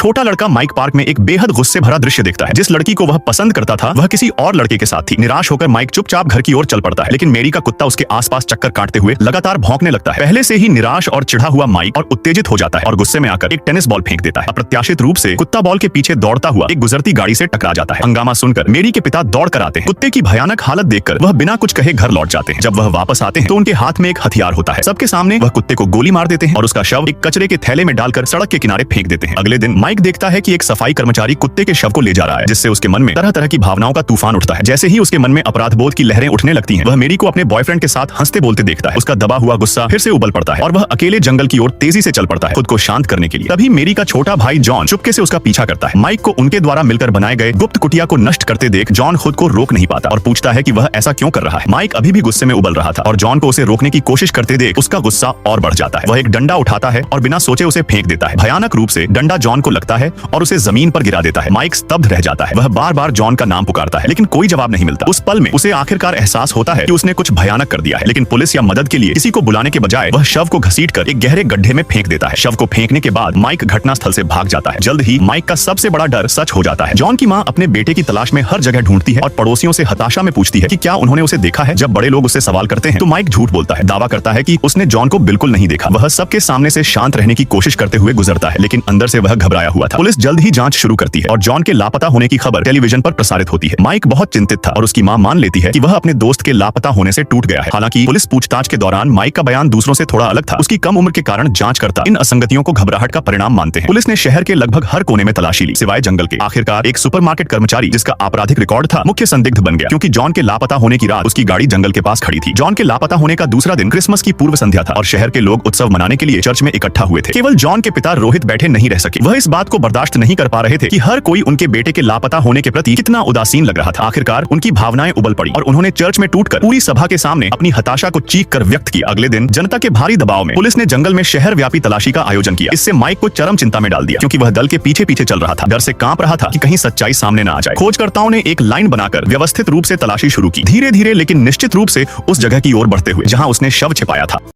छोटा लड़का mic park में एक बेहद गुस्से भरा दृश्य देखता है। जिस लड़की को वह पसंद करता था वह किसी और लड़के के साथ थी। निराश होकर माइक चुपचाप घर की ओर चल पड़ता है, लेकिन मेरी का कुत्ता उसके आसपास चक्कर काटते हुए लगातार भौंकने लगता है। पहले से ही निराश और चिढ़ा हुआ माइक और उत्तेजित हो जाता है और गुस्से में आकर एक टेनिस बॉल फेंक देता है। अप्रत्याशित रूप से कुत्ता बॉल के पीछे दौड़ता हुआ एक गुजरती गाड़ी से टकरा जाता है। हंगामा सुनकर मेरी के पिता दौड़ कर आते हैं। कुत्ते की भयानक हालत देखकर वह बिना कुछ कहे घर लौट जाते हैं। जब वह वापस आते हैं तो उनके हाथ में एक हथियार होता है। सबके सामने वह कुत्ते को गोली मार देते हैं और उसका शव एक कचरे के थैले में डालकर सड़क के किनारे फेंक देते हैं। अगले दिन माइक देखता है कि एक सफाई कर्मचारी कुत्ते के शव को ले जा रहा है, जिससे उसके मन में तरह तरह की भावनाओं का तूफान उठता है। जैसे ही उसके मन में अपराध बोध की लहरें उठने लगती हैं, वह मेरी को अपने बॉयफ्रेंड के साथ हंसते बोलते देखता है। उसका दबा हुआ गुस्सा फिर से उबल पड़ता है और वह अकेले जंगल की ओर तेजी से चल पड़ता है, खुद को शांत करने के लिए। तभी मेरी का छोटा भाई जॉन चुपके से उसका पीछा करता है। माइक को उनके द्वारा मिलकर बनाए गए गुप्त कुटिया को नष्ट करते देख जॉन खुद को रोक नहीं पाता और पूछता है कि वह ऐसा क्यों कर रहा है। माइक अभी भी गुस्से में उबल रहा था और जॉन को उसे रोकने की कोशिश करते देख उसका गुस्सा और बढ़ जाता है। वह एक डंडा उठाता है और बिना सोचे उसे फेंक देता है। भयानक रूप से डंडा जॉन को लगता है और उसे जमीन पर गिरा देता है। माइक स्तब्ध रह जाता है। वह बार बार जॉन का नाम पुकारता है, लेकिन कोई जवाब नहीं मिलता। उस पल में उसे आखिरकार एहसास होता है कि उसने कुछ भयानक कर दिया है, लेकिन पुलिस या मदद के लिए किसी को बुलाने के बजाय वह शव को घसीटकर एक गहरे गड्ढे में फेंक देता है। शव को फेंकने के बाद माइक घटनास्थल से भाग जाता है। जल्द ही माइक का सबसे बड़ा डर सच हो जाता है। जॉन की माँ अपने बेटे की तलाश में हर जगह ढूंढती है और पड़ोसियों से हताशा में पूछती है कि क्या उन्होंने उसे देखा है। जब बड़े लोग उससे सवाल करते हैं तो माइक झूठ बोलता है, दावा करता है कि उसने जॉन को बिल्कुल नहीं देखा। वह सबके सामने से शांत रहने की कोशिश करते हुए गुजरता है, लेकिन अंदर से वह घबराया हुआ था। पुलिस जल्द ही जांच शुरू करती है और जॉन के लापता होने की खबर टेलीविजन पर प्रसारित होती है। माइक बहुत चिंतित था और उसकी मां मान लेती है कि वह अपने दोस्त के लापता होने से टूट गया है। हालांकि पुलिस पूछताछ के दौरान माइक का बयान दूसरों से थोड़ा अलग था। उसकी कम उम्र के कारण जांचकर्ता इन असंगतियों को घबराहट का परिणाम मानते हैं। पुलिस ने शहर के लगभग हर कोने में तलाशी ली, सिवाय जंगल के। आखिरकार एक सुपरमार्केट कर्मचारी जिसका आपराधिक रिकॉर्ड था मुख्य संदिग्ध बन गया, क्योंकि जॉन के लापता होने की रात उसकी गाड़ी जंगल के पास खड़ी थी। जॉन के लापता होने का दूसरा दिन क्रिसमस की पूर्व संध्या था और शहर के लोग उत्सव मनाने के लिए चर्च में इकट्ठा हुए थे। केवल जॉन के पिता रोहित बैठे नहीं रह सके। वह इस बात को बर्दाश्त नहीं कर पा रहे थे कि हर कोई उनके बेटे के लापता होने के प्रति कितना उदासीन लग रहा था। आखिरकार उनकी भावनाएं उबल पड़ी और उन्होंने चर्च में टूटकर पूरी सभा के सामने अपनी हताशा को चीख कर व्यक्त किया। अगले दिन जनता के भारी दबाव में पुलिस ने जंगल में शहर व्यापी तलाशी का आयोजन किया। इससे माइक को चरम चिंता में डाल दिया, क्योंकि वह दल के पीछे पीछे चल रहा था। डर से कांप रहा था कि कहीं सच्चाई सामने न आ जाए। खोजकर्ताओं ने एक लाइन बनाकर व्यवस्थित रूप से तलाशी शुरू की, धीरे धीरे लेकिन निश्चित रूप से उस जगह की ओर बढ़ते हुए जहां उसने शव छिपाया था।